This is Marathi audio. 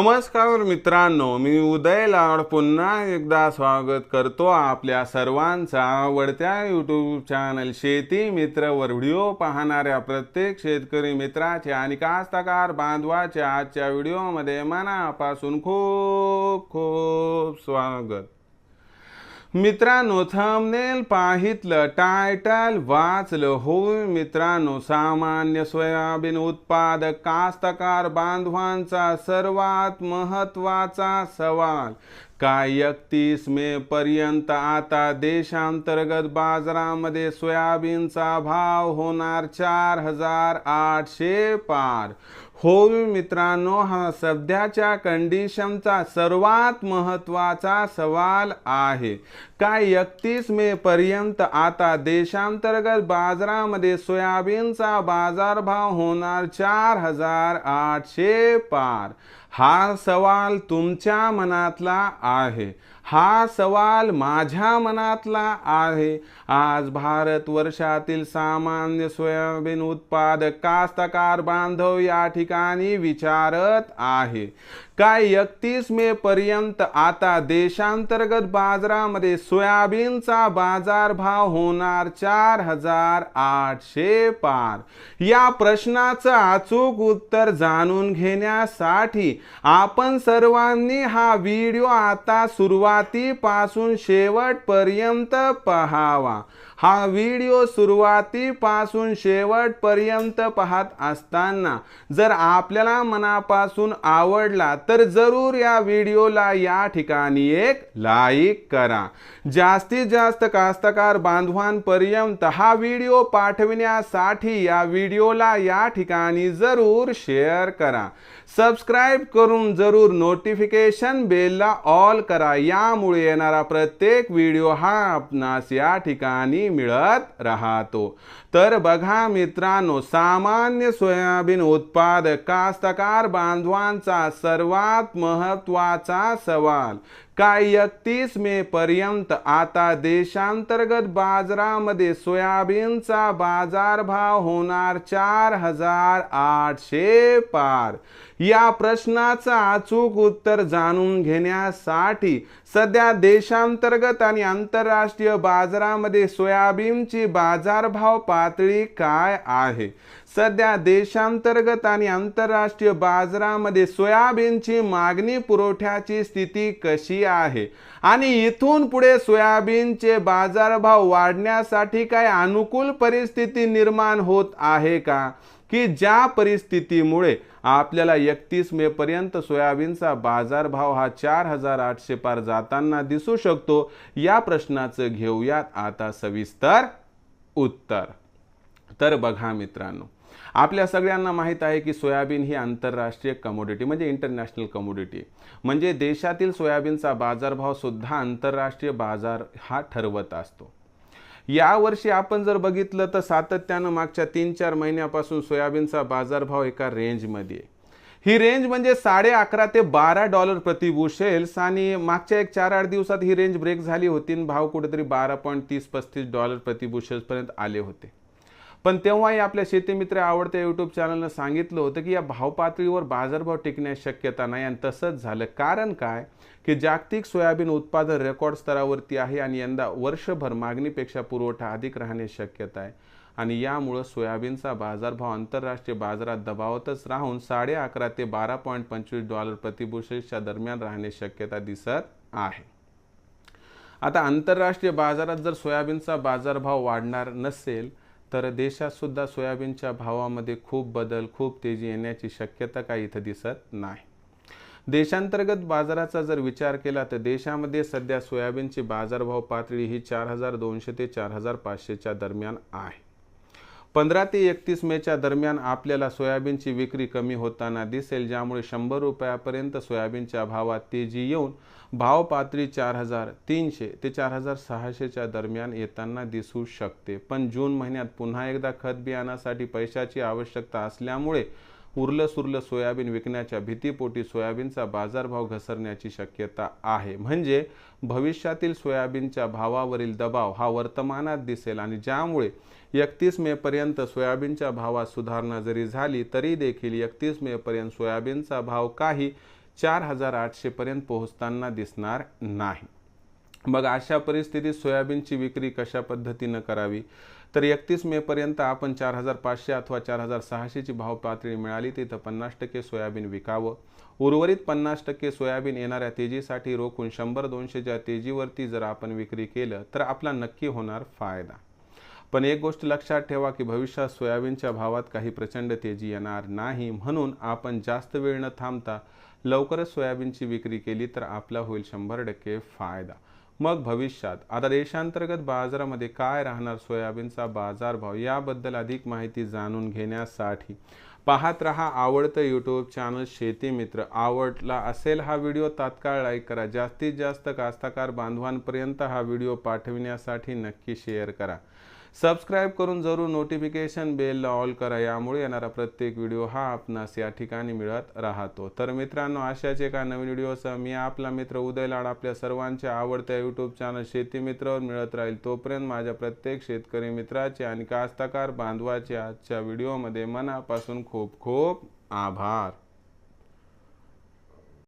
नमस्कार मित्रांनो, मी उदय लाड पुन्हा एकदा स्वागत करतो आपल्या सर्वांचा आवडत्या यूट्यूब चॅनल शेती मित्रवर व्हिडिओ पाहणाऱ्या प्रत्येक शेतकरी मित्राचे आणि कास्तकार बांधवाचे आजच्या व्हिडिओमध्ये मनापासून खूप खूप स्वागत। मित्रांनो, थंबनेल पाहितलं, टायटल वाचलं होय मित्रांनो, सामान्य सोयाबीन उत्पादक कास्तकार बांधवांचा सर्वात महत्त्वाचा सवाल काय 31 मे पर्यंत आता देशांतर्गत बाजारामध्ये सोयाबीनचा भाव होणार 4800 पार। होय मित्रांनो, हा सध्याच्या कंडिशनचा सर्वात महत्त्वाचा सवाल आहे। काय 31 मे पर्यंत आता देशांतर्गत बाजारामध्ये सोयाबीनचा बाजारभाव होणार 4800 पार। हा सवाल तुमच्या मनातला आहे, हा सवाल माझ्या मनातला आहे। आज भारतवर्षातील सामान्य सोयाबीन उत्पादक कास्तकार बांधव या ठिकाणी विचारत आहे, काय 31 मे पर्यंत आता देशांतर्गत बाजारामध्ये सोयाबीनचा बाजारभाव होणार 4800 पार। या प्रश्नाचं अचूक उत्तर जाणून घेण्यासाठी आपण सर्वांनी हा व्हिडिओ आता सुरुवातीपासून शेवटपर्यंत पहावा। हा व्हिडिओ सुरुवातीपासून शेवटपर्यंत पाहत असताना जर आपल्याला मनापासून आवडला तर जरूर या व्हिडिओला या ठिकाणी एक लाईक करा। जास्तीत जास्त कास्तकार बांधवांपर्यंत हा व्हिडिओ पाठविण्यासाठी या व्हिडिओला या ठिकाणी जरूर शेअर करा। सबस्क्राइब करून जरूर नोटिफिकेशन बेलला ऑल करा, यामुळे येणारा प्रत्येक व्हिडिओ हा आपणास या ठिकाणी मिळत राहतो। तर बघा मित्रांनो, सामान्य सोयाबीन उत्पादक कास्तकार बांधवांचा सर्वात महत्त्वाचा सवाल काय 31 मे पर्यंत आता देशांतर्गत बाजारामध्ये सोयाबीनचा बाजारभाव होणार 4800 पार। या प्रश्नाचं अचूक उत्तर जाणून घेण्यासाठी सध्या देशांतर्गत आणि आंतरराष्ट्रीय बाजारामध्ये सोयाबीनची बाजारभाव पातळी काय आहे, सध्या देशांतर्गत आणि आंतरराष्ट्रीय बाजारामध्ये सोयाबीनची मागणी पुरवठ्याची स्थिती कशी आहे आणि इथून पुढे सोयाबीनचे बाजारभाव वाढण्यासाठी काय अनुकूल परिस्थिती निर्माण होत आहे का, की ज्या परिस्थितीमुळे आपल्याला 31 मे पर्यंत सोयाबीनचा बाजारभाव हा 4800 पार जाताना दिसू शकतो। या प्रश्नाचं घेऊयात आता सविस्तर उत्तर। तर बघा मित्रांनो, आपल्या सगळ्यांना माहित आहे की सोयाबीन ही आंतरराष्ट्रीय कमोडिटी म्हणजे इंटरनॅशनल कमोडिटी, म्हणजे देशातील सोयाबीनचा बाजारभाव सुद्धा आंतरराष्ट्रीय बाजार हा ठरवत असतो। या वर्षी आपण जर बघितलं तर सातत्यानं मागच्या 3-4 महिन्यापासून सोयाबीनचा बाजारभाव एका रेंजमध्ये आहे। ही रेंज म्हणजे $11.5 ते $12 प्रति बुशेल्स, आणि मागच्या 4-8 दिवसात ही रेंज ब्रेक झाली होती आणि भाव कुठेतरी $12.30-35 प्रति बुशेल्स पर्यंत आले होते। पण तेव्हाही आपल्या शेतीमित्र आवडत्या यूट्यूब चॅनलनं सांगितलं होतं की या भाव पातळीवर बाजारभाव टिकण्याची शक्यता नाही, आणि तसंच झालं। कारण काय की जागतिक सोयाबीन उत्पादन रेकॉर्ड स्तरावरती आहे आणि यंदा वर्षभर मागणीपेक्षा पुरवठा अधिक राहण्याची शक्यता आहे, आणि यामुळे सोयाबीनचा बाजारभाव आंतरराष्ट्रीय बाजारात दबावातच राहून $11.5 ते $12.25 प्रति बुशेल्सच्या दरम्यान राहण्याची शक्यता दिसत आहे। आता आंतरराष्ट्रीय बाजारात जर सोयाबीनचा बाजारभाव वाढणार नसेल तर देशात सुद्धा सोयाबीनच्या भावामध्ये खूप बदल, खूप तेजी येण्याची शक्यता काही इथं दिसत नाही। देशांतर्गत बाजाराचा जर विचार केला तर देशामध्ये सध्या सोयाबीनची बाजारभाव पातळी ही 4200 ते 4500च्या दरम्यान आहे। 15 ते 31 मेच्या दरम्यान आपल्याला सोयाबीनची विक्री कमी होताना दिसेल, ज्यामुळे 100 रुपयापर्यंत सोयाबीनच्या भावात तेजी येऊन भाव पातळी 4300 ते 4600च्या दरम्यान येताना दिसू शकते। पण जून महिन्यात पुन्हा एकदा खत बियाणासाठी पैशाची आवश्यकता असल्यामुळे उरलं सुरलं सोयाबीन विकण्याच्या भीतीपोटी सोयाबीनचा बाजारभाव घसरण्याची शक्यता आहे। म्हणजे भविष्यातील सोयाबीनच्या भावावरील दबाव हा वर्तमानात दिसेल, आणि ज्यामुळे 31 मे पर्यंत सोयाबीनच्या भावात सुधारणा जरी झाली तरी देखील 31 मे पर्यंत सोयाबीनचा भाव काही 4,800 पर्यंत पोहोचताना दिसणार नाही। मग अशा परिस्थितीत सोयाबीनची विक्री कशा पद्धतीनं करावी, तर 31 मे पर्यंत आपण 4,500 अथवा 4,600 ची भाव पातळी मिळाली तिथं 50% सोयाबीन विकावं। उर्वरित 50% सोयाबीन येणाऱ्या तेजीसाठी रोखून 100-200च्या तेजीवरती जर आपण विक्री केलं तर आपला नक्की होणार फायदा। पण एक गोष्ट लक्षात ठेवा की भविष्यात सोयाबीनच्या भावात काही प्रचंड तेजी येणार नाही, म्हणून आपण जास्त वेळ न थांबता लवकरच सोयाबीनची विक्री केली तर आपला होईल 100% फायदा। मग भविष्यात आता देशांतर्गत बाजारामध्ये काय राहणार सोयाबीनचा बाजारभाव याबद्दल अधिक माहिती जाणून घेण्यासाठी पाहत रहा आवडतं यूट्यूब चॅनल शेती मित्र। आवडला असेल हा व्हिडिओ तात्काळ लाईक करा। जास्तीत जास्त कास्तकार बांधवांपर्यंत हा व्हिडिओ पाठविण्यासाठी नक्की शेअर करा। सबस्क्राईब करून जरूर नोटिफिकेशन बेलला ऑल करा, यामुळे येणारा प्रत्येक व्हिडिओ हा आपणास या ठिकाणी मिळत राहतो। तर मित्रांनो, अशाच एका नवीन व्हिडिओसह मी आपला मित्र उदय लाड आपल्या सर्वांच्या आवडत्या यूट्यूब चॅनल शेती मित्रावर मिळत राहील। तोपर्यंत माझ्या प्रत्येक शेतकरी मित्राचे आणि कास्तकार बांधवाचे आजच्या व्हिडिओमध्ये मनापासून खूप खूप आभार।